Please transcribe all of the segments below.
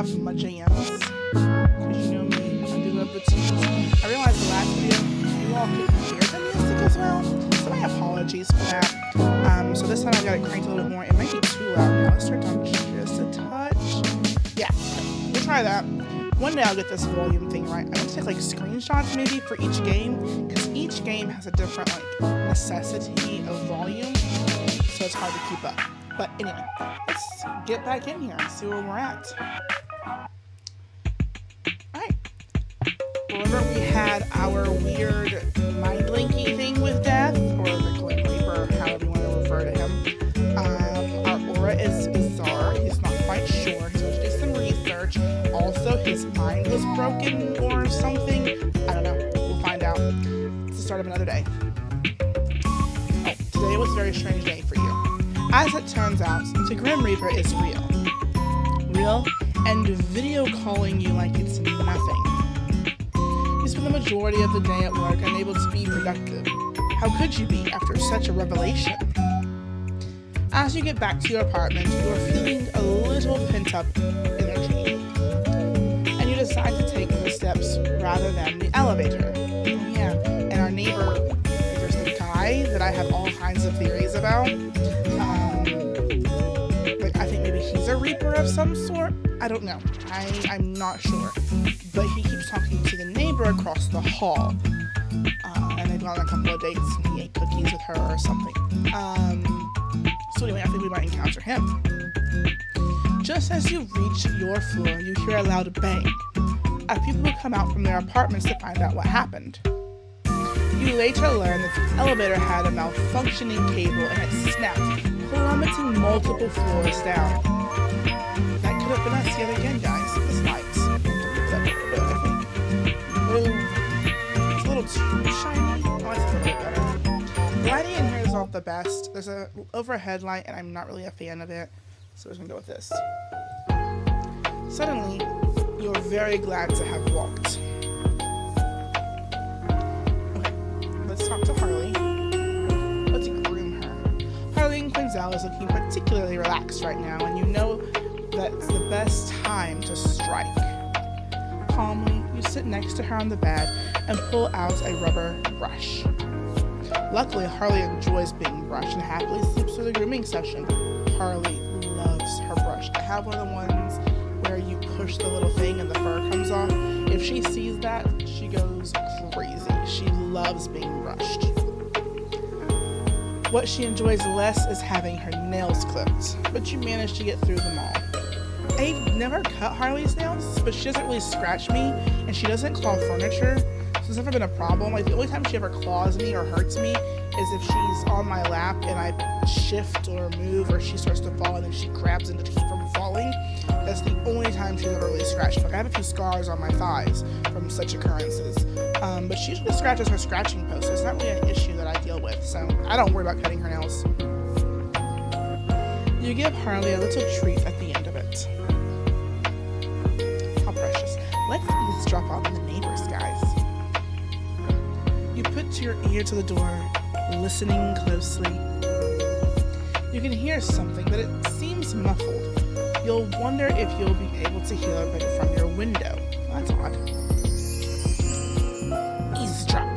have my jams. Because you know me, I do love the tunes. I realized the last video, you all couldn't hear the music as well. So my apologies for that. So this time I've got it cranked a little bit more. It might be too loud now. Let's turn it down just a touch. Yeah, we'll try that. One day I'll get this volume thing right. I'm going to take like screenshots maybe for each game. Because each game has a different like necessity of volume. So it's hard to keep up. But anyway, let's get back in here and see where we're at. Alright. Remember we had our weird mind linky thing with Death, or the Grim Reaper, however you want to refer to him. Our aura is bizarre. He's not quite sure. He's going to do some research. Also, his mind was broken or something. I don't know. We'll find out. It's the start of another day. Oh, today was a very strange day for you. As it turns out, the Grim Reaper is real. Real and video calling you like it's nothing. You spend the majority of the day at work unable to be productive. How could you be after such a revelation? As you get back to your apartment, you are feeling a little pent-up energy. And you decide to take the steps rather than the elevator. Yeah, and our neighbor, there's the guy that I have all kinds of theories about. I think maybe he's a Reaper of some sort. I don't know. I'm not sure. But he keeps talking to the neighbor across the hall. And they've gone on a couple of dates and he ate cookies with her or something. So anyway, I think we might encounter him. Just as you reach your floor, you hear a loud bang. As people come out from their apartments to find out what happened. You later learn that the elevator had a malfunctioning cable and it snapped, plummeting multiple floors down. That could have been us yet again, guys. This lights. It's a little too shiny. Oh, it's a little bit better. The lighting in here is not the best. There's an overhead light, and I'm not really a fan of it. So we're just gonna go with this. Suddenly, you're very glad to have walked. Let's talk to Harley. Let's groom her. Harley Quinzel is looking particularly relaxed right now, and you know that's the best time to strike. Calmly, you sit next to her on the bed and pull out a rubber brush. Luckily, Harley enjoys being brushed and happily sleeps through the grooming session. Harley loves her brush. I have one of the ones where you push the little thing and the fur comes off. If she sees that, she goes crazy. She loves being brushed. What she enjoys less is having her nails clipped, but you manage to get through them all. I've never cut Harley's nails, but she doesn't really scratch me, and she doesn't claw furniture, so it's never been a problem. Like, the only time she ever claws me or hurts me is if she's on my lap and I shift or move, or she starts to fall and then she grabs into to keep from falling. That's the only time she's ever really scratched me. Like, I have a few scars on my thighs from such occurrences, but she usually scratches her scratching post, so it's not really an issue that I deal with, so I don't worry about cutting her nails. You give Harley a little treat at the end of it. How precious. Let's eavesdrop on the neighbors, guys. You put your ear to the door, listening closely. You can hear something, but it seems muffled. You'll wonder if you'll be able to hear it from your window. That's odd. Eavesdrop.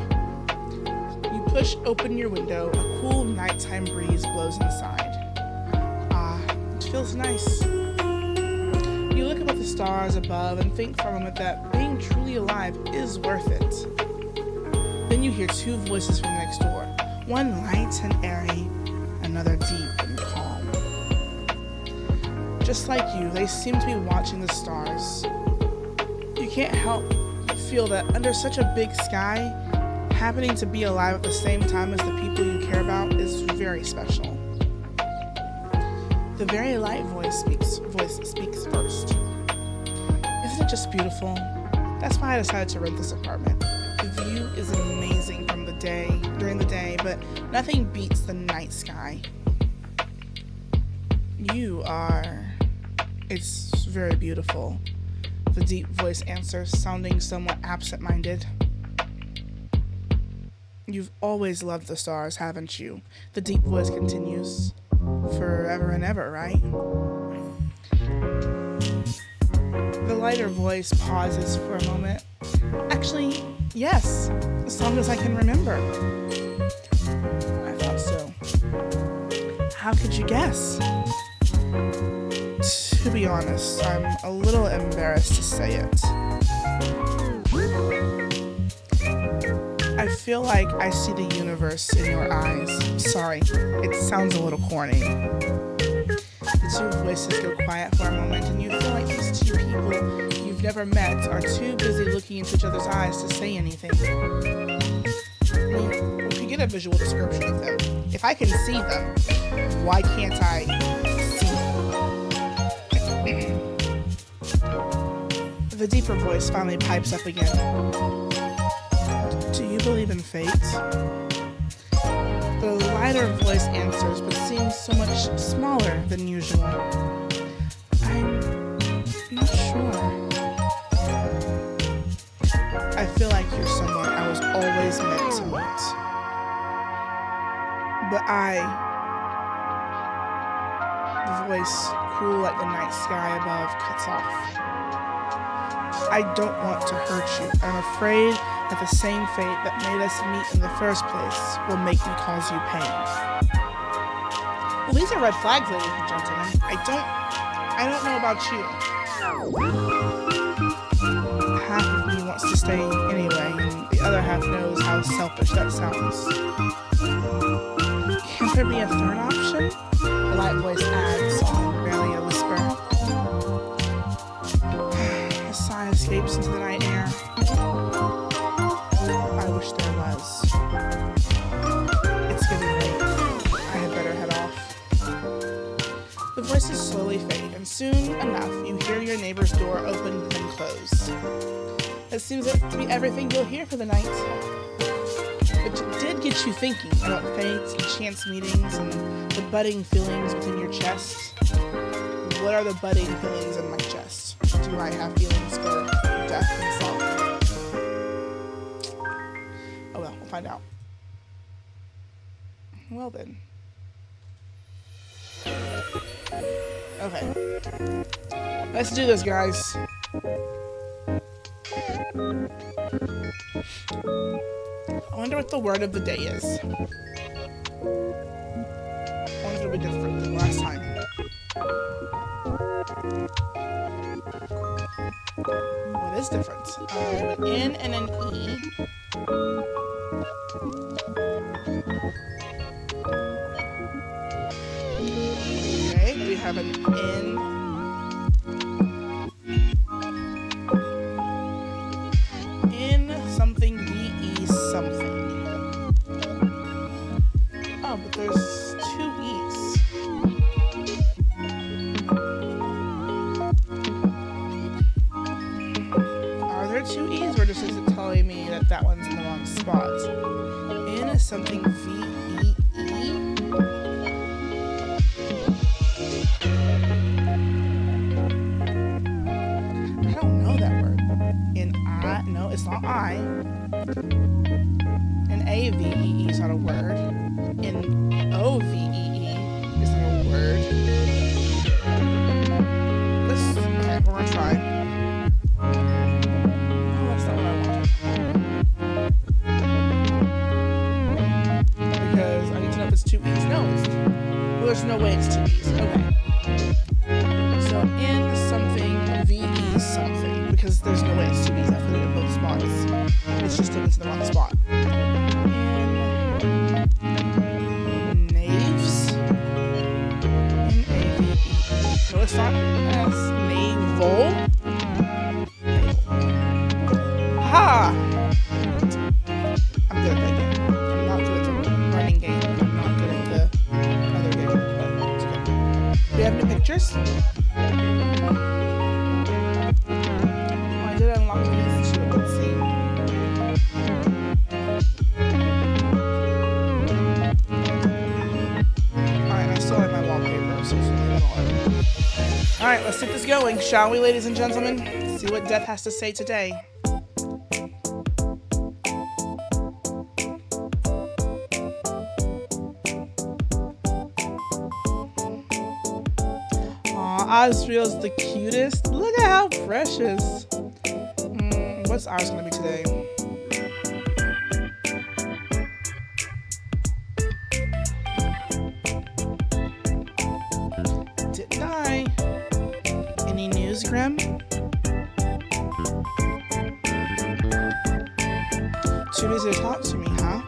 You push open your window. A cool nighttime breeze blows inside. It feels nice. You look up at the stars above and think for a moment that being truly alive is worth it. Then you hear two voices from next door. One light and airy, another deep and calm. Just like you, they seem to be watching the stars. You can't help but feel that under such a big sky, happening to be alive at the same time as the people you care about is very special. The very light voice speaks first. Isn't it just beautiful? That's why I decided to rent this apartment. The view is amazing during the day, but nothing beats the night sky. It's very beautiful. The deep voice answers, sounding somewhat absent-minded. You've always loved the stars, haven't you? The deep voice continues. Forever and ever, right? The lighter voice pauses for a moment. Actually, yes, as long as I can remember. I thought so. How could you guess? To be honest, I'm a little embarrassed to say it. I feel like I see the universe in your eyes. Sorry, it sounds a little corny. The two voices go quiet for a moment, and you feel like these two people you've never met are too busy looking into each other's eyes to say anything. I mean, we could get a visual description of them. If I can see them, why can't I see them? The deeper voice finally pipes up again. Do you believe in fate? The lighter voice answers, but seems so much smaller than usual. I'm not sure. I feel like you're someone I was always meant to meet. But the voice, cool like the night sky above, cuts off. I don't want to hurt you. I'm afraid that the same fate that made us meet in the first place will make me cause you pain. Well, these are red flags, ladies and gentlemen. I don't know about you. Half of me wants to stay anyway, and the other half knows how selfish that sounds. Can't there be a third option? The light voice adds, barely a whisper. A sigh escapes into the night air. I wish there was. It's getting late. I had better head off. The voices slowly fade, and soon enough, you hear your neighbor's door open and close. That seems to be everything you'll hear for the night. It did get you thinking about fates and chance meetings and the budding feelings within your chest. What are the budding feelings in my chest? Do I have feelings for death and sorrow? Oh well, we'll find out. Well then. Okay. Let's do this, guys. I wonder what the word of the day is. I wonder if it'll be different than last time. What is different? An N and an E. Okay, we have an N. Something VE something. Oh, but there's two E's. Are there two E's, or just is it telling me that that one's in the wrong spot? N is something VEE. I don't know that word. No, it's not I. An AVEE is not a word. An OVEE is not a word. Okay, we're gonna try. No, that's not what I wanted. Because I need to know if it's two E's. No, well, there's no way it's two E's. Okay. So in something, VE something, because there's no way it's two E's. I put it in both spots. It's just taken to the wrong spot. In Naves. N-A-V-E. No, it's not S. Naval. Ha! I'm good at that game. I'm not good at the running game. I'm not good at the other game. But it's okay. Do we have any pictures? I did unlock these two, let's see. Alright, I still have my wallpaper, so it's leave it all. Alright, let's get this going, shall we, ladies and gentlemen? See what Death has to say today. Aw, Osriel's the cutest. Look at how precious. What's ours gonna be today? Didn't I? Any news, Grim? Too busy to talk to me, huh?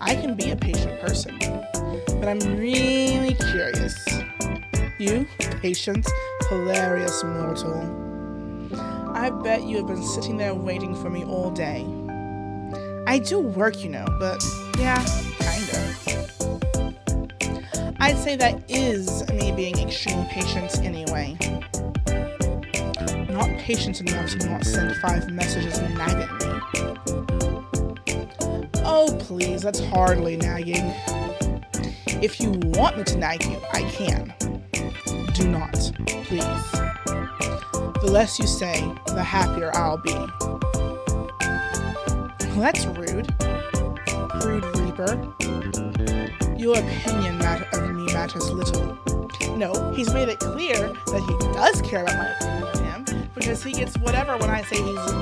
I can be a patient person, but I'm really curious. You, patient, hilarious mortal. I bet you have been sitting there waiting for me all day. I do work, you know, but yeah, kinda. I'd say that is me being extremely patient anyway. Not patient enough to not send 5 messages nagging me. Oh please, that's hardly nagging. If you want me to nag you, I can. Do not, please. The less you say, the happier I'll be. Well, that's rude. Rude Reaper. Your opinion of me matters little. No, he's made it clear that he does care about my opinion of him, because he gets whatever when I say he's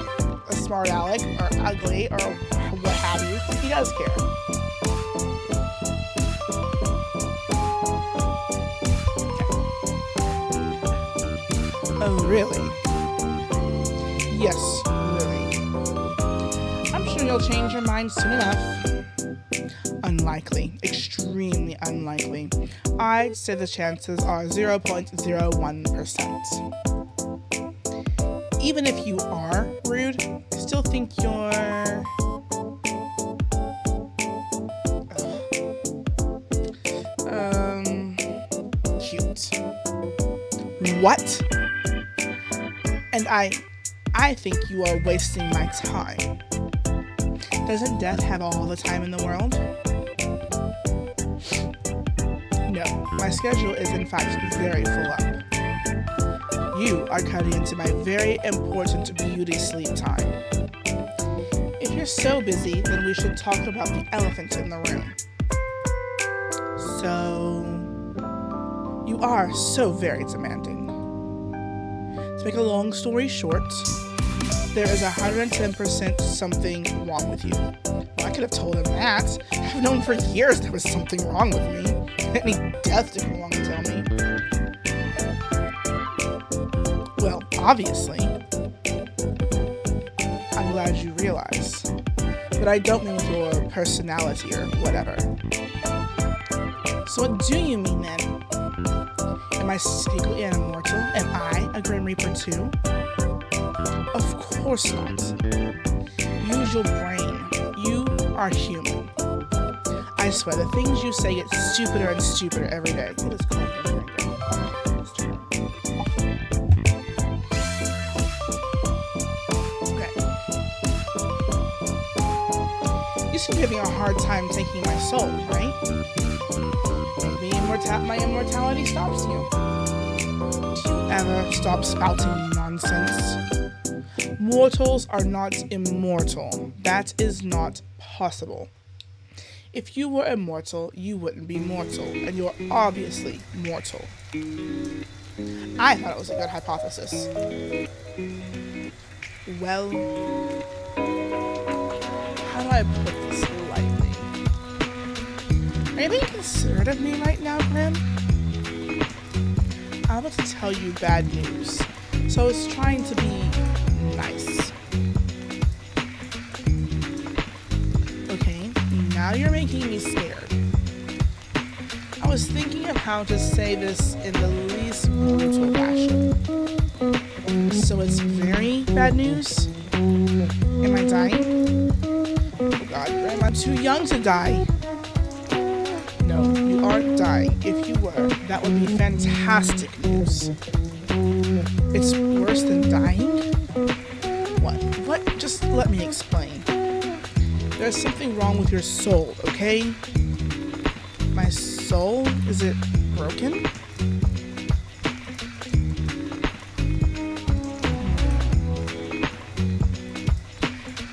a smart aleck, or ugly, or what have you. He does care. Oh, really? Yes, really. I'm sure you'll change your mind soon enough. Unlikely. Extremely unlikely. I'd say the chances are 0.01%. Even if you are rude, I still think you're... cute. What? And I think you are wasting my time. Doesn't Death have all the time in the world? No, my schedule is in fact very full up. You are cutting into my very important beauty sleep time. If you're so busy, then we should talk about the elephant in the room. So, you are so very demanding. To make a long story short, there is 110% something wrong with you. Well, I could have told him that. I've known for years there was something wrong with me. Any death to come along and tell me. Well, obviously. I'm glad you realize. But I don't mean with your personality or whatever. So what do you mean then? Am I secretly an immortal? Am I a Grim Reaper too? Of course not. Use your brain. You are human. I swear, the things you say get stupider and stupider every day. It is cold in here again. Okay. You seem to be having a hard time taking my soul, right? Maybe my immortality stops you. Do you ever stop spouting nonsense? Mortals are not immortal. That is not possible. If you were immortal, you wouldn't be mortal, and you're obviously mortal. I thought it was a good hypothesis. Well, how do I put this lightly? Are you being considerate of me right now, Grim? I'm about to tell you bad news, so I was trying to be nice. Okay, now you're making me scared. I was thinking of how to say this in the least brutal fashion. So it's very bad news? Am I dying? Oh God, Graham, I'm too young to die. No, you aren't dying. If you were, that would be fantastic news. It's worse than dying? What? Just let me explain. There's something wrong with your soul, okay? My soul? Is it broken?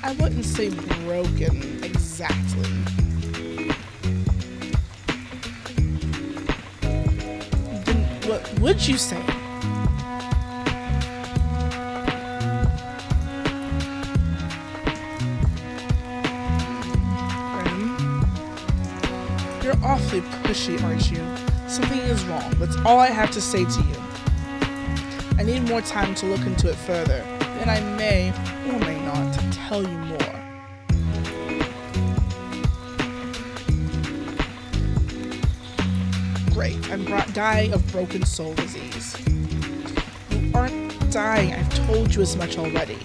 I wouldn't say broken exactly. Then What would you say? You're awfully pushy, aren't you? Something is wrong. That's all I have to say to you. I need more time to look into it further. Then I may or may not tell you more. Great. I'm dying of broken soul disease. You aren't dying. I've told you as much already.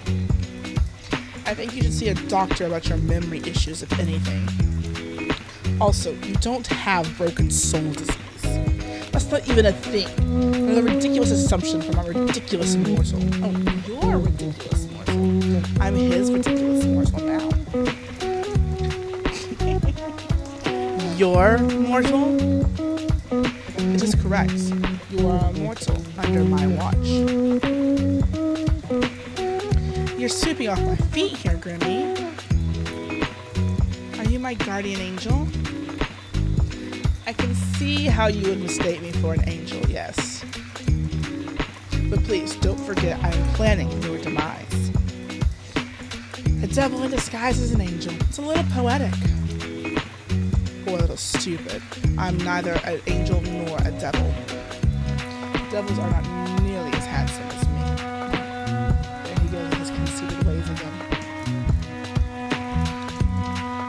I think you should see a doctor about your memory issues, if anything. Also, you don't have broken soul disease. That's not even a thing. It's a ridiculous assumption from a ridiculous mortal. Oh, you're a ridiculous mortal. I'm his ridiculous mortal now. You're mortal? It is correct. You are a mortal under my watch. You're sweeping off my feet here, Grimmy. Are you my guardian angel? I can see how you would mistake me for an angel, yes. But please, don't forget I am planning your demise. A devil in disguise as an angel. It's a little poetic. Or a little stupid. I'm neither an angel nor a devil. Devils are not nearly as handsome as me. There he goes in his conceited ways again.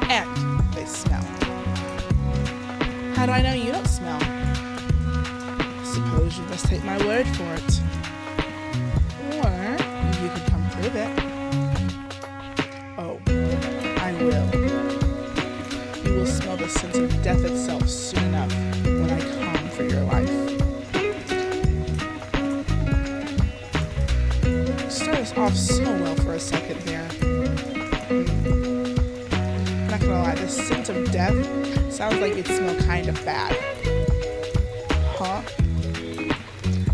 And they smell. How do I know you don't smell? Suppose you must take my word for it. Or you could come prove it. Oh, I will. You will smell the scent of death itself soon enough when I come for your life. You started us off so well for a second there. I'm not gonna lie, the scent of death sounds like it smells kind of bad. Huh?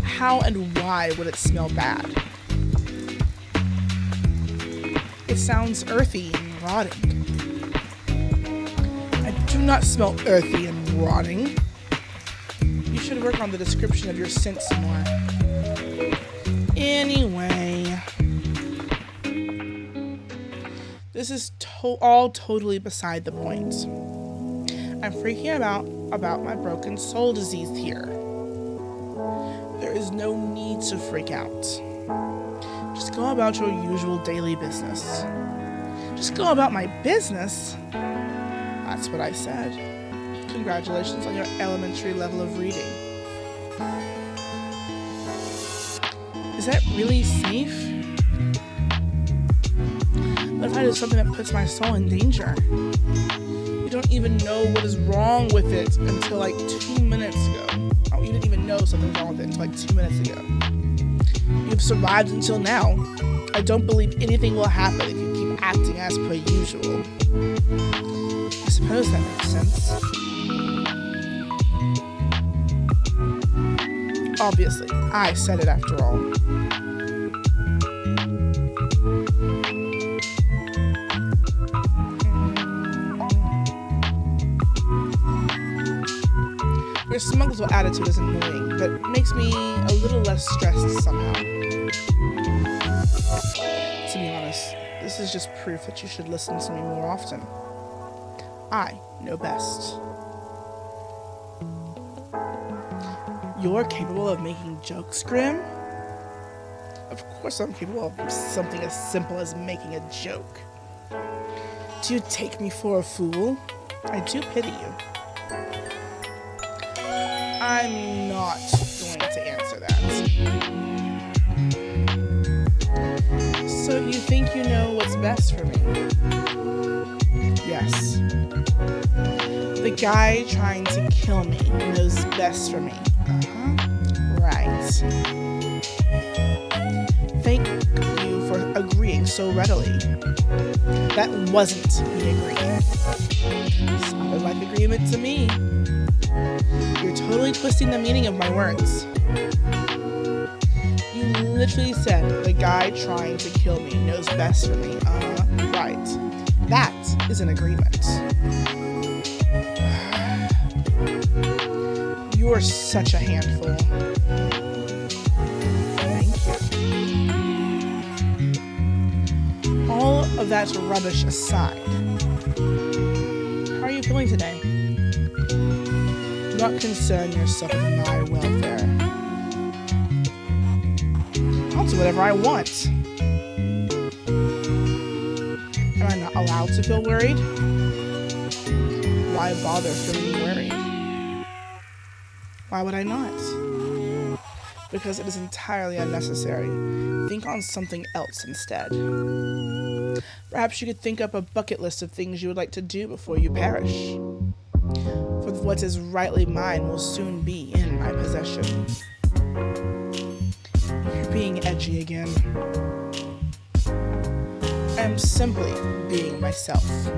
How and why would it smell bad? It sounds earthy and rotting. I do not smell earthy and rotting. You should work on the description of your scent some more. Anyway, this is all totally beside the point. I'm freaking about my broken soul disease here. There is no need to freak out. Just go about your usual daily business. Just go about my business? That's what I said. Congratulations on your elementary level of reading. Is that really safe? What if I do something that puts my soul in danger? You don't even know what is wrong with it until like 2 minutes ago. Oh, you didn't even know something was wrong with it until like 2 minutes ago. You've survived until now. I don't believe anything will happen if you keep acting as per usual. I suppose that makes sense. Obviously, I said it after all. Your smug little attitude is annoying, but makes me a little less stressed somehow. To be honest, this is just proof that you should listen to me more often. I know best. You're capable of making jokes, Grim? Of course I'm capable of something as simple as making a joke. Do you take me for a fool? I do pity you. I'm not going to answer that. So you think you know what's best for me? Yes. The guy trying to kill me knows best for me. Right. Thank you for agreeing so readily. That wasn't me agreeing. Sounded like agreement to me. You're totally twisting the meaning of my words. You literally said the guy trying to kill me knows best for me. Right. That is an agreement. You're such a handful. of that rubbish aside, how are you feeling today? Do not concern yourself with my welfare. I'll do whatever I want. Am I not allowed to feel worried? Why bother feeling worried? Why would I not? Because it is entirely unnecessary. Think on something else instead. Perhaps you could think up a bucket list of things you would like to do before you perish. For what is rightly mine will soon be in my possession. You're being edgy again. I am simply being myself. I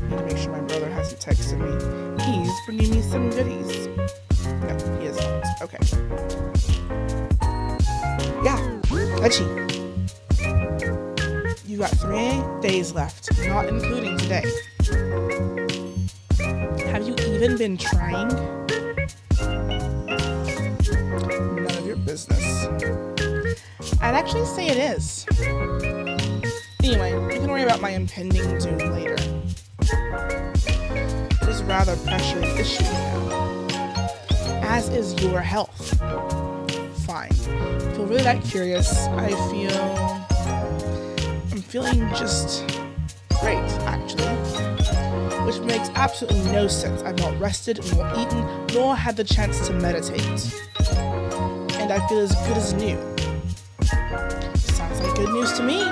need to make sure my brother hasn't texted me. He's bringing me some goodies. No, he is not. Okay. Yeah, edgy. You got 3 days left, not including today. Have you even been trying? None of your business. I'd actually say it is. Anyway, we can worry about my impending doom later. It is a rather pressuring issue now, as is your health. Fine. I feel really that curious. I'm feeling just great, actually. Which makes absolutely no sense. I've not rested, nor eaten, nor had the chance to meditate. And I feel as good as new. Sounds like good news to me.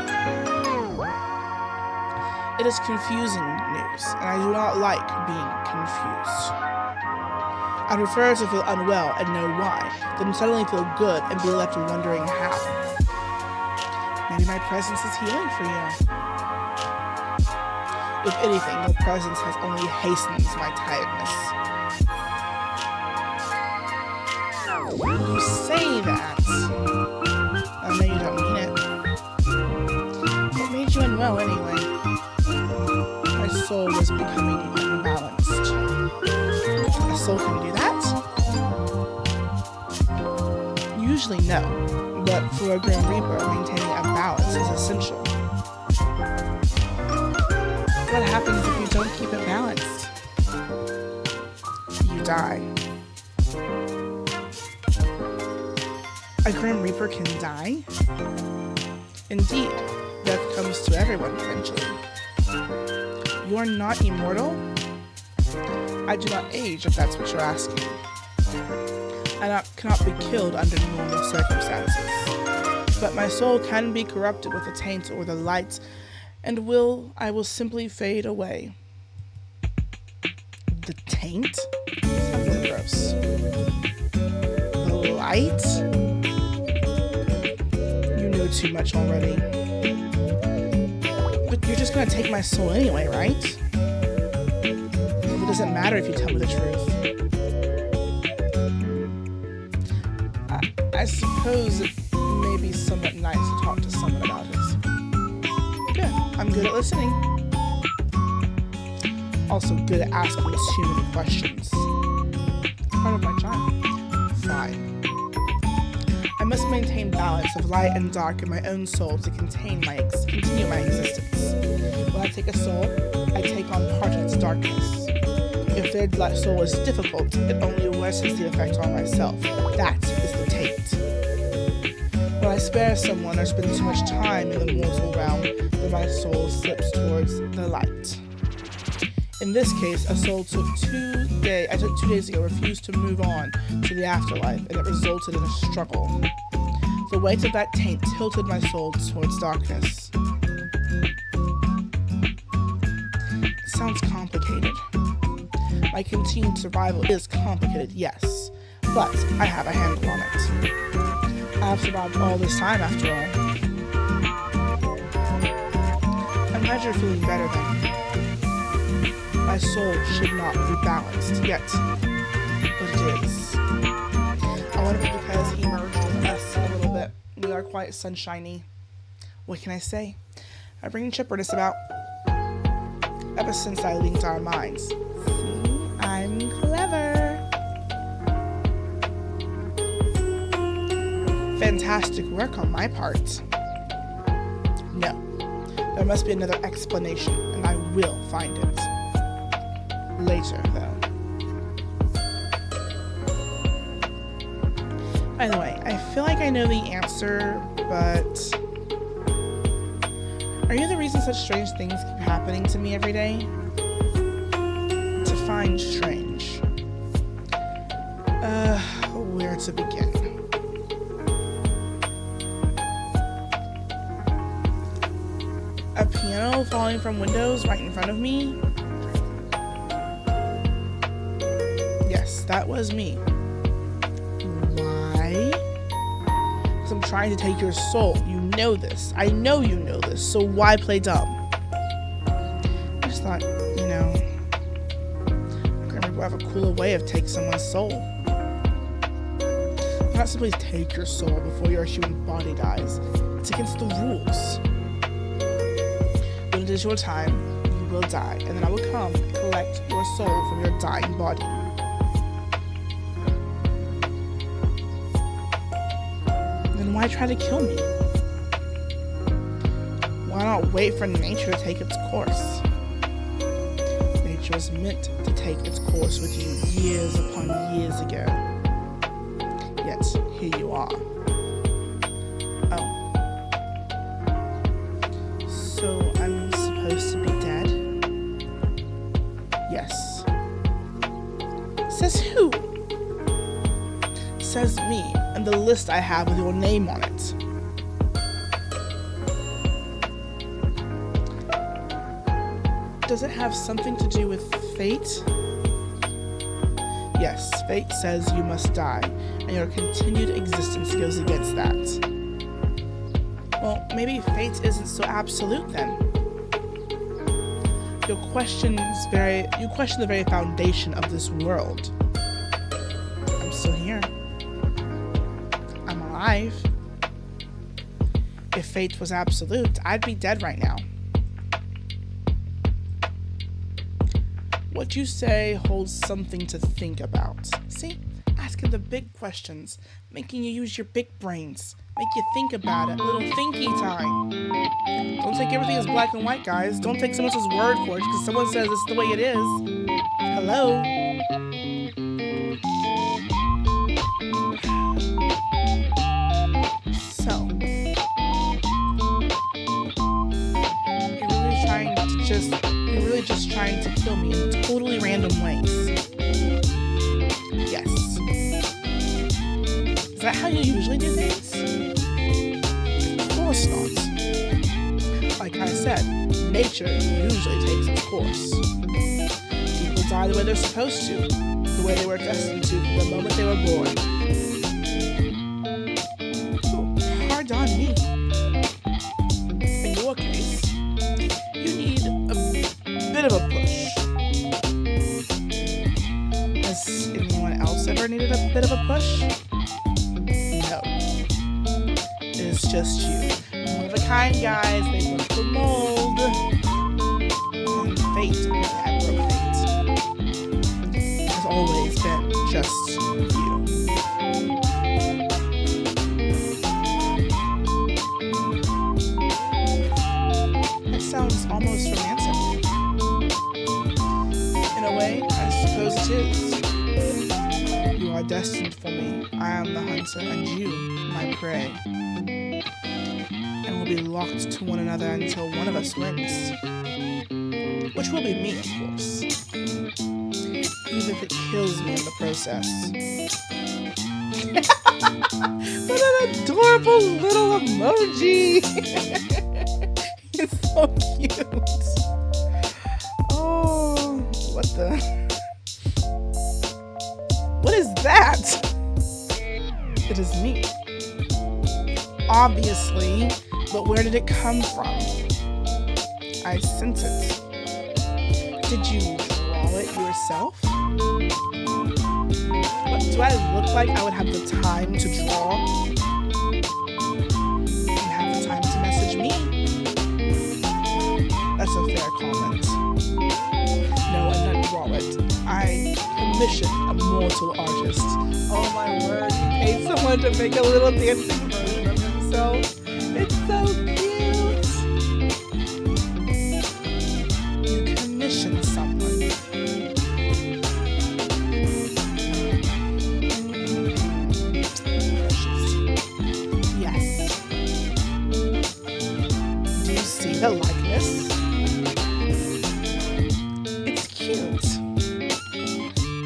It is confusing news, and I do not like being confused. I prefer to feel unwell and know why, than suddenly feel good and be left wondering how. Maybe my presence is healing for you. If anything, your presence has only hastened my tiredness. You say that. I know you don't mean it. What made you unwell anyway? My soul was becoming unbalanced. A soul can do that? Usually no, but for a Grim Reaper, maintaining a balance is essential. What happens if you don't keep it balanced? You die. A Grim Reaper can die? Indeed, death comes to everyone eventually. You are not immortal? I do not age, if that's what you're asking. I cannot be killed under normal circumstances. But my soul can be corrupted with the taint or the light, and I will simply fade away. The taint? Sounds really gross. The light? You know too much already. But you're just gonna take my soul anyway, right? It doesn't matter if you tell me the truth. I suppose it may be somewhat nice to talk to someone about it. Good. I'm good at listening. Also good at asking too many questions. Part of my charm. Fine. I must maintain balance of light and dark in my own soul to continue my existence. When I take a soul, I take on part of its darkness. If their soul is difficult, it only worsens the effect on myself. That is the taint. When I spare someone or spend too much time in the mortal realm, then my soul slips towards the light. In this case, a soul I took 2 days ago, refused to move on to the afterlife, and it resulted in a struggle. The weight of that taint tilted my soul towards darkness. It sounds complicated. My continued survival is complicated, yes, but I have a handle on it. I have survived all this time, after all. I'm glad you're feeling better then. My soul should not be balanced yet, but it is. I wonder if it's because he merged with us a little bit. We are quite sunshiny. What can I say? I bring chipperness about. Ever since I linked our minds. See, I'm clever. Fantastic work on my part. No, There must be another explanation, and I will find it. Later, though. By the way, I feel like I know the answer, but are you the reason such strange things keep happening to me every day? Define strange. Where to begin? A piano falling from windows right in front of me? Yes, that was me. Why? Because I'm trying to take your soul. You know this. I know you know this, so why play dumb? I just thought, Grandma would have a cooler way of taking someone's soul. Not simply take your soul before your human body dies. It's against the rules. When it is your time, you will die, and then I will come and collect your soul from your dying body. Then why try to kill me? Why not wait for nature to take its course? Nature was meant to take its course with you years upon years ago. Yet, here you are. Oh. So, I'm supposed to be dead? Yes. Says who? Says me, and the list I have with your name on it. Does it have something to do with fate? Yes, fate says you must die, and your continued existence goes against that. Well, maybe fate isn't so absolute then. You question the very foundation of this world. I'm still here. I'm alive. If fate was absolute, I'd be dead right now. What you say holds something to think about. See? Asking the big questions, making you use your big brains, make you think about it. A little thinky time. Don't take everything as black and white, guys. Don't take someone else's word for it because someone says it's the way it is. Hello? So, you're really just trying to kill me in totally random ways. Yes. Is that how you usually do things? Of course not. Like I said, nature usually takes its course. People die the way they're supposed to, the way they were destined to from the moment they were born. So, hard on me. In your case, you need a bit of a push. Has anyone else ever needed a bit of a push? No. It's just you. One of a kind, guys. They broke the mold. And fate, I broke fate. Has always been just you. That sounds almost romantic. In a way, I suppose it is. You are destined for me. I am the hunter, and you, my prey. And we'll be locked to one another until one of us wins. Which will be me, of course. Even if it kills me in the process. What an adorable little emoji! It's so cute. Oh, what the? What is that? It is me. Obviously, but where did it come from? I sent it. Did you draw it yourself? What, do I look like I would have the time to draw? You have the time to message me? That's a fair comment. No, I didn't draw it. I commissioned a mortal artist. Oh my word, he paid someone to make a little dancing version of himself. It's so cute. the likeness. It's cute.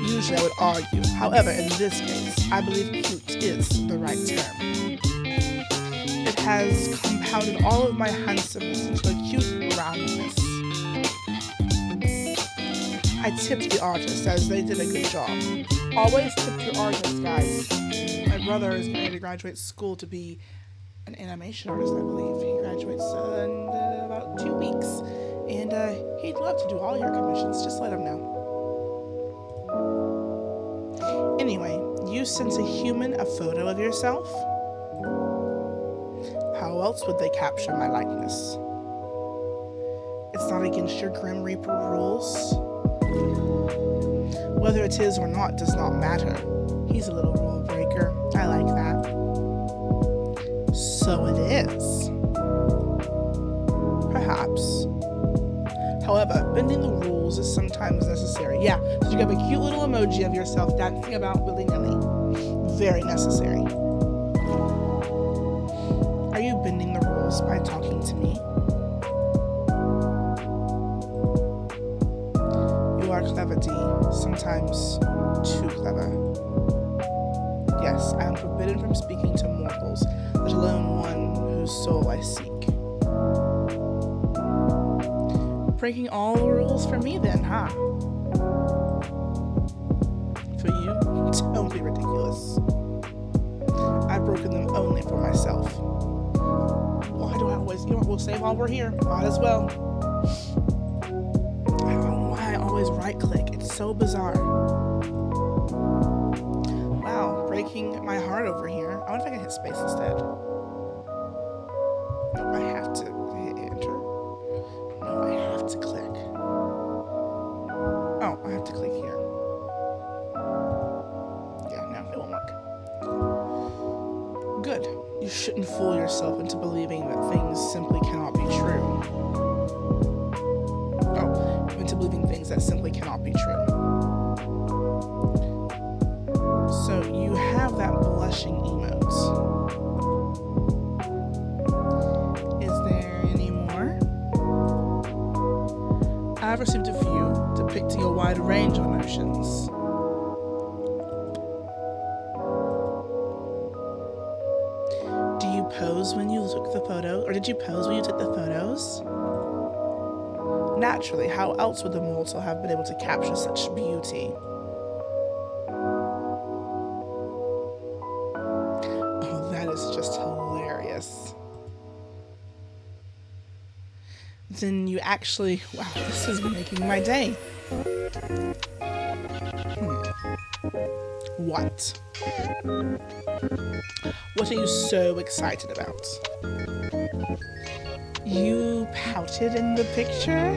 Usually I would argue. However, in this case, I believe cute is the right term. It has compounded all of my handsomeness into a cute roundness. I tipped the artist as they did a good job. Always tip your artists, guys. My brother is going to graduate school to be an animation artist, I believe. He graduates in about 2 weeks. And he'd love to do all your commissions. Just let him know. Anyway, you sent a human a photo of yourself? How else would they capture my likeness? It's not against your Grim Reaper rules. Whether it is or not does not matter. He's a little rule breaker. I like that. So it is. Perhaps. However, bending the rules is sometimes necessary. Yeah, so you have a cute little emoji of yourself dancing about willy-nilly. Very necessary. Are you bending the rules by talking to me? You are clever, D. Sometimes too clever. Yes, I am forbidden from speaking to mortals, let alone one whose soul I seek. Breaking all the rules for me then, huh? For you? Don't be ridiculous. I've broken them only for myself. Why do I always, we'll save while we're here. Might as well. I don't know why I always right click. It's so bizarre. Wow, breaking my heart over here. I wonder if I can hit space instead. Nope, I have to hit enter. No, I have to click. Oh, I have to click here. Yeah, no, it won't work. Good. You shouldn't fool yourself into believing that things simply cannot be true. Oh, into believing things that simply cannot be true. So you have that blushing emote. Is there any more? I've received a few depicting a wide range of emotions. Do you pose when you took the photo? Or did you pose when you took the photos? Naturally, how else would the mortal have been able to capture such beauty? Oh, that is just hilarious. Then you actually, wow, this is making my day. What? What are you so excited about? You pouted in the picture?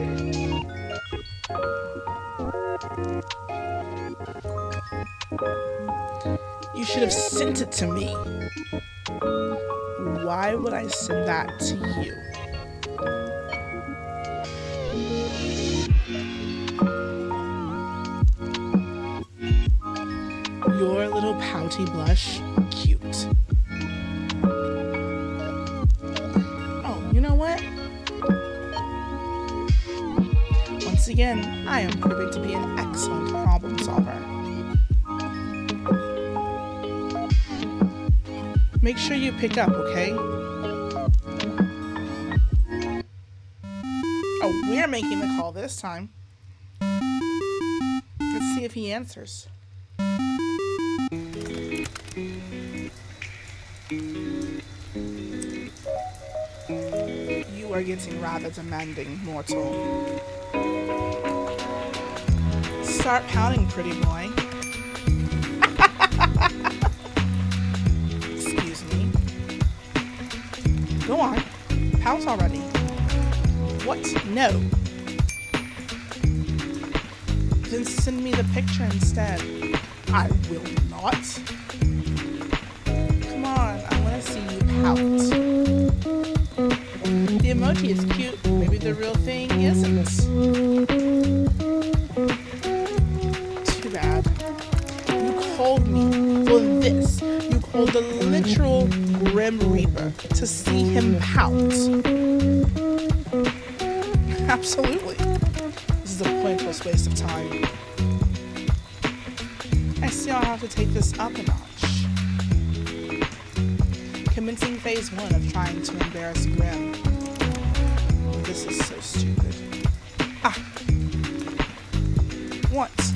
You should have sent it to me. Why would I send that to you? Your little pouty blush, cute. Oh, you know what? Once again, I am proving to be an excellent problem solver. Make sure you pick up, okay? Oh, we're making the call this time. Let's see if he answers. You are getting rather demanding, mortal. Start pouting, pretty boy. Excuse me. Go on. Pout already. What? No. Then send me the picture instead. I will not. Come on, I want to see you pout. The emoji is cute. Maybe the real thing isn't. Too bad. You called me for this. You called the literal Grim Reaper to see him pout. Absolutely. This is a pointless waste of time. I see I'll have to take this up a notch. Commencing phase 1 of trying to embarrass Grimm. This is so stupid. What?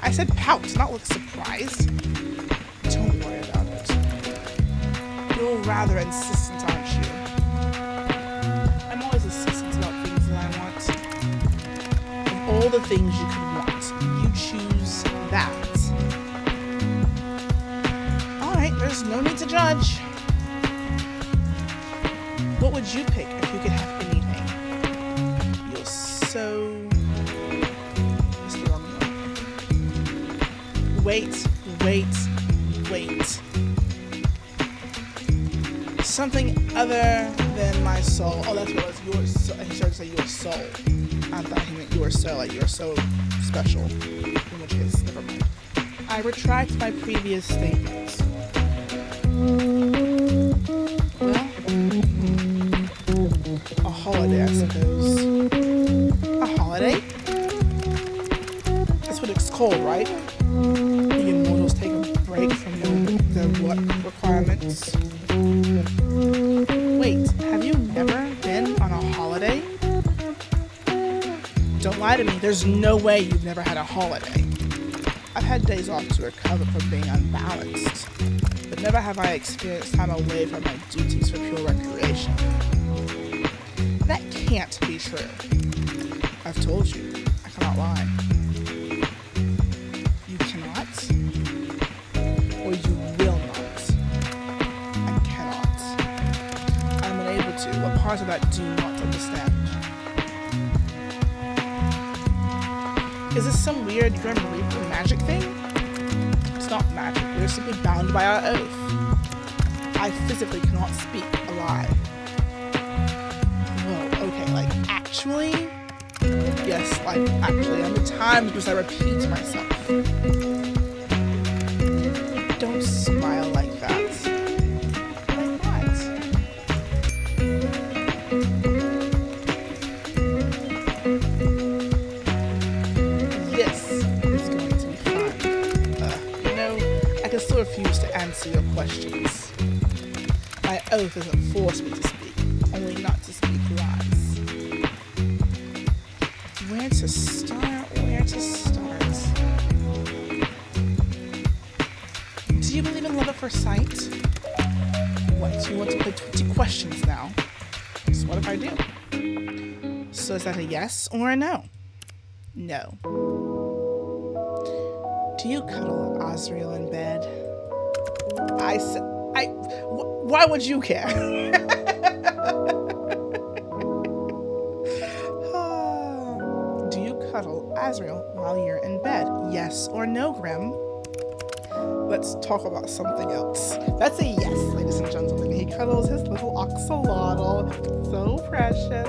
I said pout, not look surprised. Don't worry about it. You're rather insistent, aren't you? I'm always insistent about things that I want. Of all the things you could want, you choose that. Alright, there's no need to judge. What would you pick if you could have anything? You're so... It's the wrong one. Wait. Something other than my soul. Oh, that's what it was. Your soul. He started to say your soul. I thought he meant your soul, like you're so special. In which case, never mind. I retract my previous statements. Well, a holiday, I suppose. A holiday? That's what it's called, right? The immortals take a break from their what requirements? Wait, have you never been on a holiday? Don't lie to me, there's no way you've never had a holiday. I've had days off to recover from being unbalanced, but never have I experienced time away from my duties for pure recreation. That can't be true. I've told you, I cannot lie. You cannot? Or you will not? I cannot. I'm unable to. What parts of that do you not understand? Is this some weird Grim Reaper magic thing? It's not magic. We're simply bound by our oath. I physically cannot speak alive. Whoa, okay, like actually? Yes, like actually. I'm at times because I repeat myself. Don't smile like that. Like what? This is going to be fun. I can still refuse to answer your questions. My oath doesn't force me to speak, only not to speak lies. Where to start? Do you believe in love at first sight? What, you want to play 20 questions now? So what if I do? So is that a yes or a no? No. Do you cuddle Azrael in bed? Why would you care? Do you cuddle Azrael while you're in bed? Yes or no, Grimm? Let's talk about something else. That's a yes, ladies and gentlemen. He cuddles his little axolotl. So precious.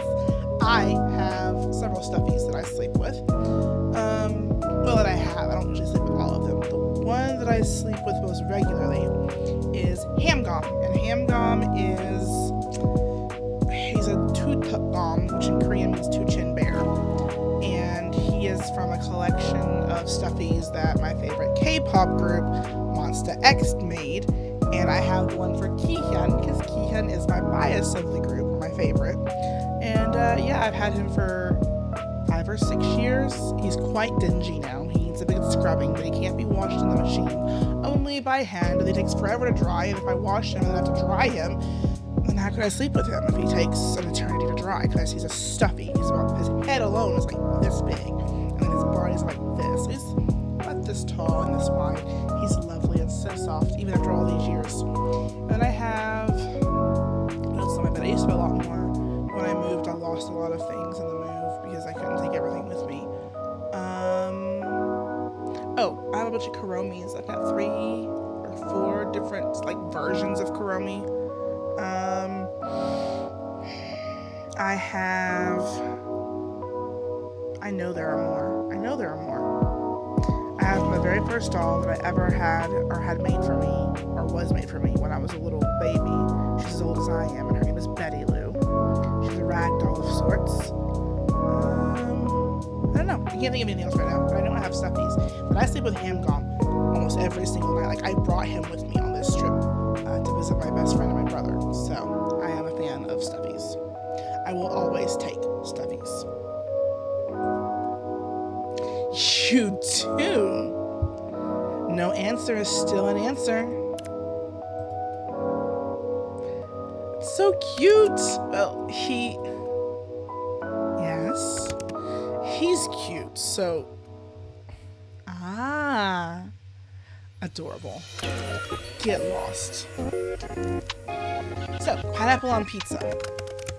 I have several stuffies that I sleep with. Well, that I have. I don't usually sleep with all of them. The one that I sleep with most regularly is Hamgom. And Hamgom he's a Tutgom, which in Korean means two-chin bear. And he is from a collection of stuffies that my favorite K-pop group, Monsta X, made. And I have one for Kihyun, because Kihyun is my bias of the group, my favorite. And I've had him for 5 or 6 years. He's quite dingy now. He needs a bit of scrubbing, but he can't be washed in the machine. Only by hand, and it takes forever to dry, and if I wash him and I have to dry him, then how could I sleep with him if he takes an eternity to dry? Because he's a stuffy. His head alone is like this big, and then his body's like this. He's about this tall and this wide. He's lovely and so soft, even after all these years. And I have... what else on my bed? I used to have a lot more. When I moved, I lost a lot of things in the move because I couldn't take everything with me. I have a bunch of Kuromis. I've got 3 or 4 different versions of Kuromi. I know there are more. I have my very first doll that I ever had or had made for me, or was made for me when I was a little baby. She's as old as I am, and her name is Betty Lou. She's a rag doll of sorts. I don't know. I can't think of anything else right now, but I know I have stuffies. But I sleep with Hamgom almost every single night. Like, I brought him with me on this trip to visit my best friend and my brother. So I am a fan of stuffies. I will always take stuffies. You too. No answer is still an answer. It's so cute. Well, yes, he's cute. So, adorable. Get lost. So, pineapple on pizza.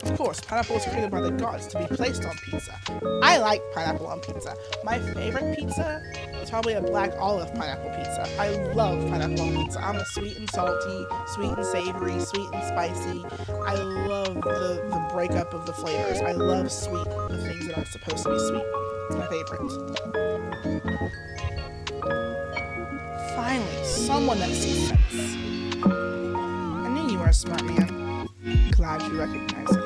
Of course, pineapple was created by the gods to be placed on pizza. I like pineapple on pizza. My favorite pizza is probably a black olive pineapple pizza. I love pineapple on pizza. I'm a sweet and salty, sweet and savory, sweet and spicy. I love the breakup of the flavors. I love sweet, the things that aren't supposed to be sweet. It's my favorite. Finally, someone that sees sense. I knew you were a smart man. Glad you recognize it.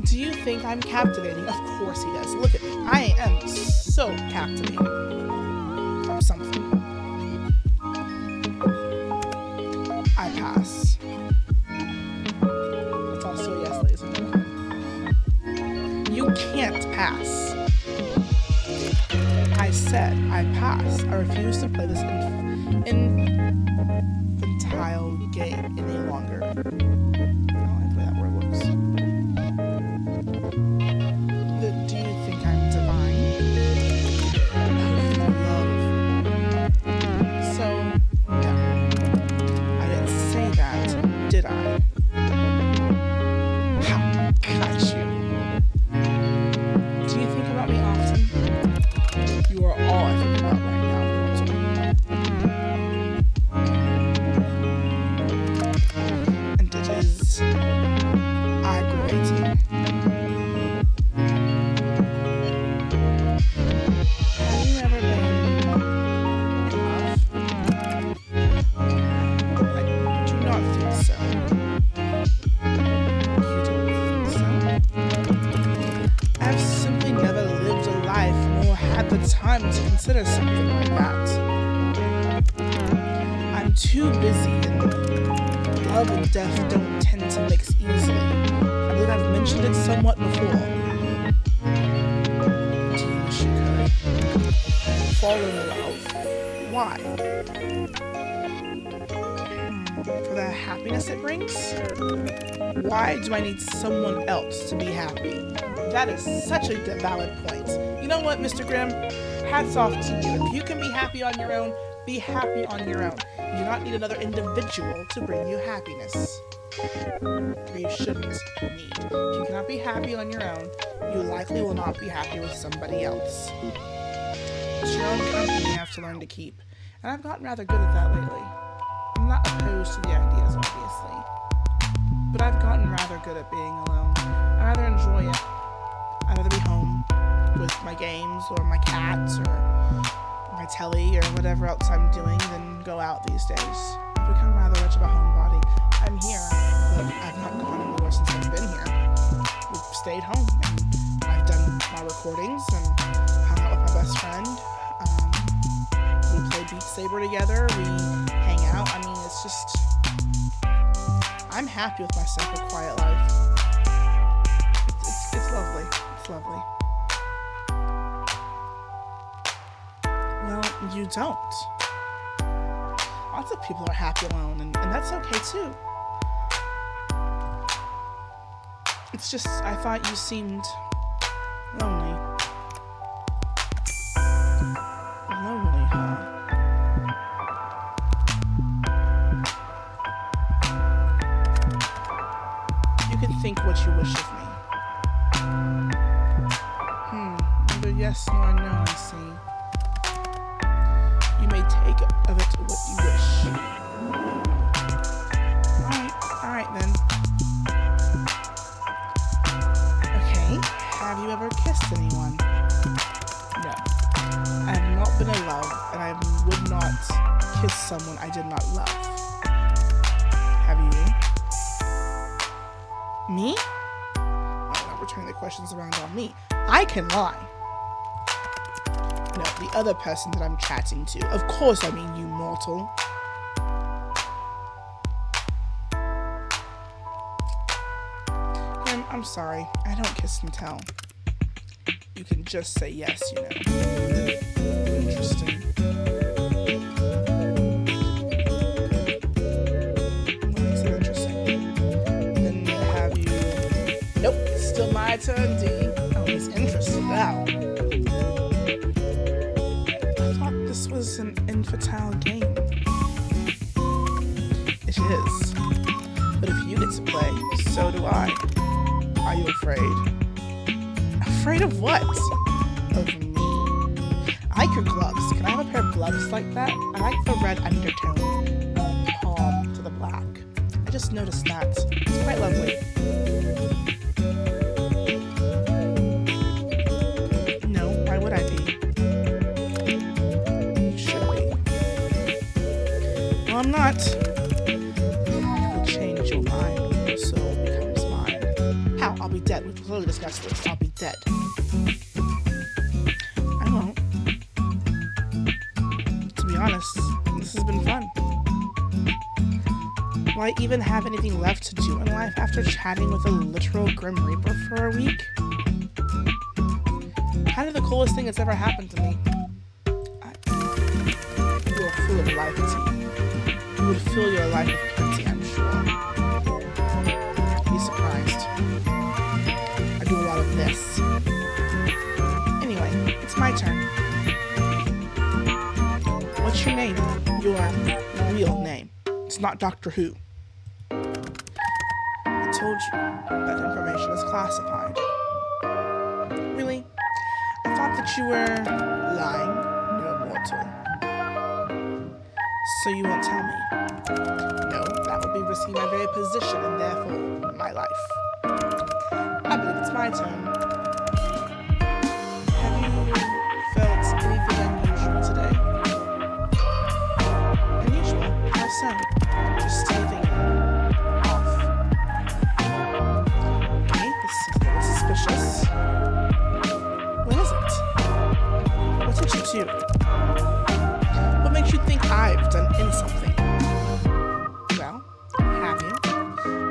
Do you think I'm captivating? Of course he does. Look at me. I am so captivating. Or something. I pass. It's also a yes, ladies and gentlemen. You can't pass. I said I pass. I refuse to play this infantile game any longer. I don't like the way that word looks. Do you think I'm divine? Love. So, yeah. I didn't say that, did I? Ha! Got you. Do you think about me often? You are all I think about right now. And it is aggravating. Have you ever been in love? I do not think so. You don't think so? I've simply never lived a life nor had the time to consider something like that. I'm too busy, and love and death don't tend to mix easily. I believe I've mentioned it somewhat before. Do you wish you could? Fall in love. Why? For the happiness it brings? Why do I need someone else to be happy? That is such a valid point. You know what, Mr. Grimm? Hats off to you. If you can be happy on your own, be happy on your own. You do not need another individual to bring you happiness. Or you shouldn't need. If you cannot be happy on your own, you likely will not be happy with somebody else. It's your own company you have to learn to keep. And I've gotten rather good at that lately. I'm not opposed to the ideas, obviously. But I've gotten rather good at being alone. I rather enjoy it. I'd rather be home with my games or my cats or my telly or whatever else I'm doing than go out these days. I've become rather much of a homebody. I'm here, but I've not gone anywhere since I've been here. We've stayed home, and I've done my recordings and hung out with my best friend. We play Beat Saber together. We hang out. I mean, it's just... I'm happy with my simple, quiet life. It's lovely. It's lovely. Well, you don't. Lots of people are happy alone, and that's okay too. It's just, I thought you seemed lonely. Lonely, huh? You can think what you wish of me. Neither yes nor no, I see. You may take of it what you wish. Alright then. Okay, have you ever kissed anyone? No. I have not been in love, and I would not kiss someone I did not love. Me? I'm not returning the questions around on me. I can lie. No, the other person that I'm chatting to. Of course I mean you, mortal. I'm sorry. I don't kiss and tell. You can just say yes, you know. Interesting. What makes it interesting? Then have you... Nope, it's still my turn, D. Oh, he's interested now. I thought this was an infantile game. It is. But if you get to play, so do I. Are you afraid? Afraid of what? Of me. I like your gloves. Can I have a pair of gloves like that? I like the red undertone palm to the black. I just noticed that. It's quite lovely. No, why would I be? You should be. Well, I'm not. You will change your mind when your soul becomes mine. How? I'll be dead. We've clearly discussed this. I'll be dead. I won't. To be honest, this has been fun. Will I even have anything left to do in life after chatting with a literal Grim Reaper for a week? Kind of the coolest thing that's ever happened to me. You are full of life, T. You would fill your life with plenty, I'm sure. Be surprised. I do a lot of this. Anyway, it's my turn. What's your name? Your real name. It's not Doctor Who. I told you that information is classified. Really? I thought that you were lying, you're mortal. So you won't tell me? No, that would be risking my very position and therefore my life. I believe it's my turn. Have you felt anything unusual today? Unusual? How so? Just anything off. Okay, this is a little suspicious. What is it? What did you do? What makes you think I've done something? Well, have you?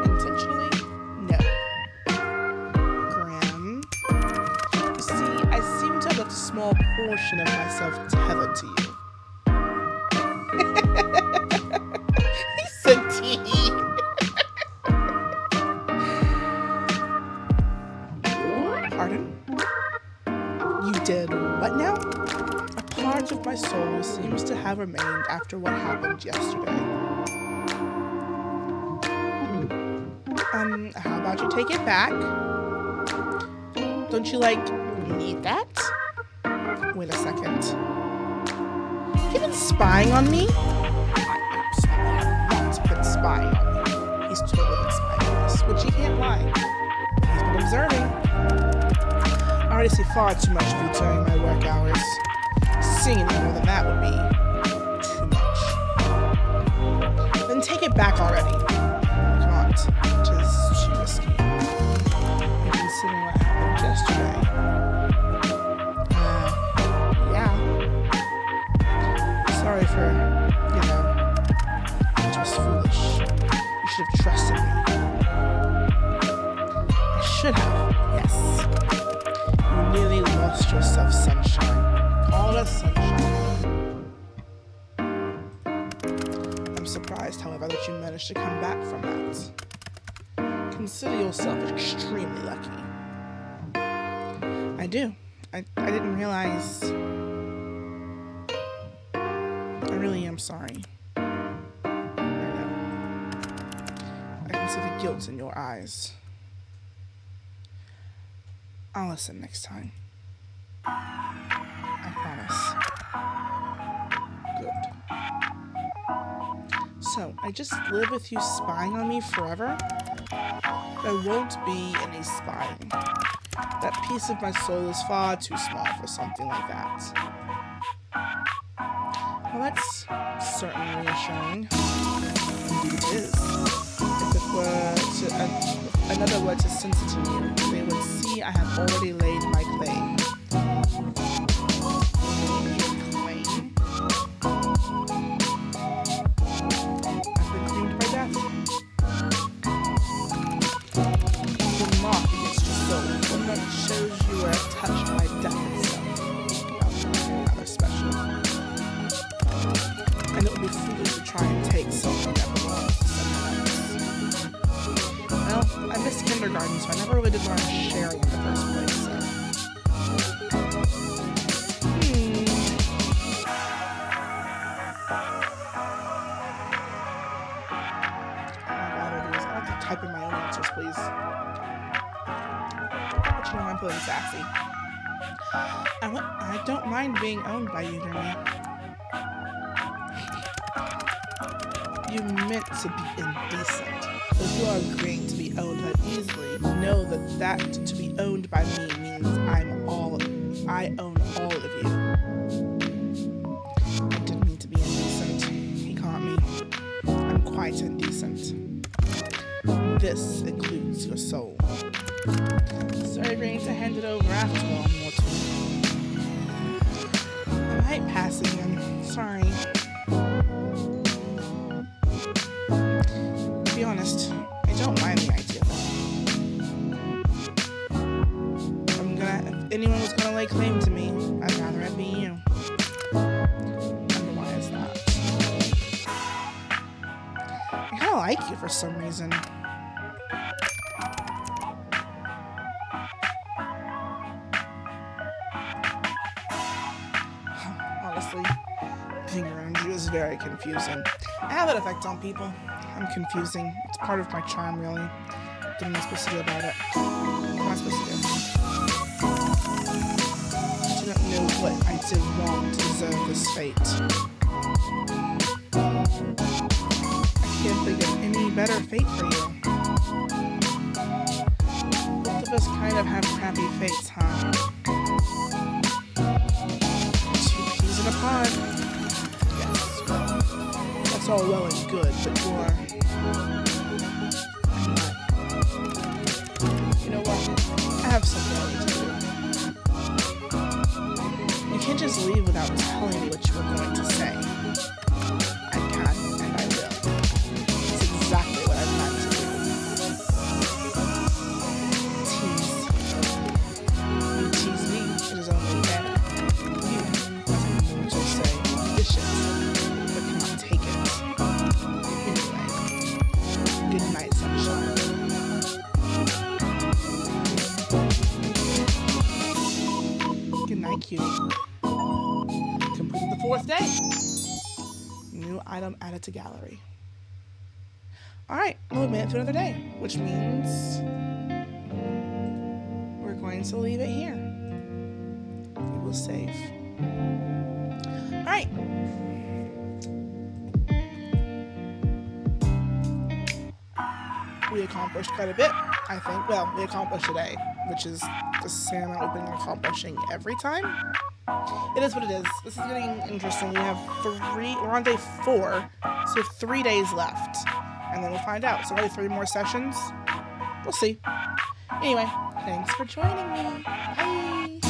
Intentionally? No. Grim. You see, I seem to have left a small portion of myself tethered to you. He said T. Pardon? You did what now? A part of my soul seems to have remained after what happened yesterday. How about you take it back? Don't you, need that? Wait a second. You've been spying on me? I absolutely have not been spying on you. He's totally been spying on us, which he can't lie. He's been observing. I already see far too much of you during my work hours. Seeing any more than that would be too much. Then take it back already. Can't. It is too risky. Considering what happened yesterday. Yeah. Sorry for, it was foolish. You should have trusted me. I should have, yes. You nearly lost yourself, sunshine. All the sunshine. I'm surprised, however, that you managed to come back from that. Consider yourself extremely lucky. I do. I didn't realize. I really am sorry. I know. I can see the guilt in your eyes. I'll listen next time. I promise. Good. So, I just live with you spying on me forever? There won't be any spying. That piece of my soul is far too small for something like that. Well, that's certainly reassuring. Indeed it is. If it were to another word to sense it to you, they would see I have already laid my claim. Claim. I've been claimed by death. The mark against your soul, one that shows you were touched by death itself. Rather special. And it would be foolish to try and take something that belongs to someone else. Well, I missed kindergarten, so I never really did learn sharing in the first place, so. I like to type in my own answers, please. But you know, I'm feeling sassy. I don't mind being owned by you, Jeremy. You meant to be indecent. If you are agreeing to be owned that easily, know that to be owned by me means I own all of you. I didn't mean to be indecent. He caught me. I'm quite indecent. This includes your soul. So agreeing to hand it over after all, mortal. I might pass again. Sorry. To be honest, I don't mind the idea though. If anyone was gonna lay claim to me, I'd rather it be you. And why is that? I kinda like you for some reason. Honestly, being around you is very confusing. I have that effect on people. I'm confusing. It's part of my charm, really. What am I supposed to do about it? What am I supposed to do? I do not know what I did wrong to deserve this fate. I can't think of any better fate for you. Both of us kind of have crappy fates, huh? Two peas in a pod. Yes, well, that's all well and good, but you're... I'm not. You know what? I have something I need to do. You can't just leave without telling me what you were going to say. I can, and I will. It's exactly what I plan to do. Tease. You tease me, it is only fair. You, as a mortal, say, vicious, but cannot take it. Anyway, good night, sunshine. Good night, cutie. Completed the 4th day. New item added to gallery. Alright, we'll admit to another day, which means we're going to leave it here. We will save. Alright. We accomplished quite a bit, I think. Well, we accomplished today, which is the same amount we've been accomplishing every time. It is what it is. This is getting interesting. We're on day 4, so 3 days left. And then we'll find out. So only 3 more sessions. We'll see. Anyway, thanks for joining me. Bye.